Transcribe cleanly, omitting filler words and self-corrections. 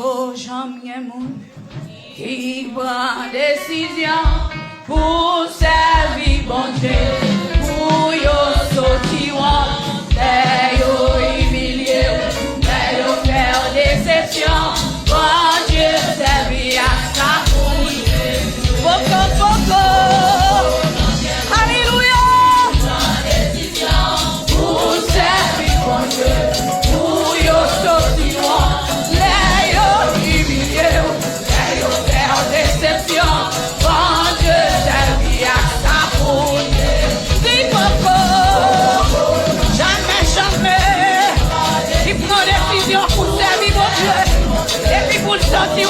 Faut jamais moun qui prend décision pour servir bon Dieu, pour yo sortir, yo humilier, yo faire déception. Bon Dieu servir à sa bouche. Poco. Alléluia. Pour servir bon Dieu, pour yo sortir, yo humilier, yo faire déception. Bon Dieu servir à sa bouche. Dis poco. Jamais. Il prend décision pour servir mon Dieu. Et puis pour le sentir.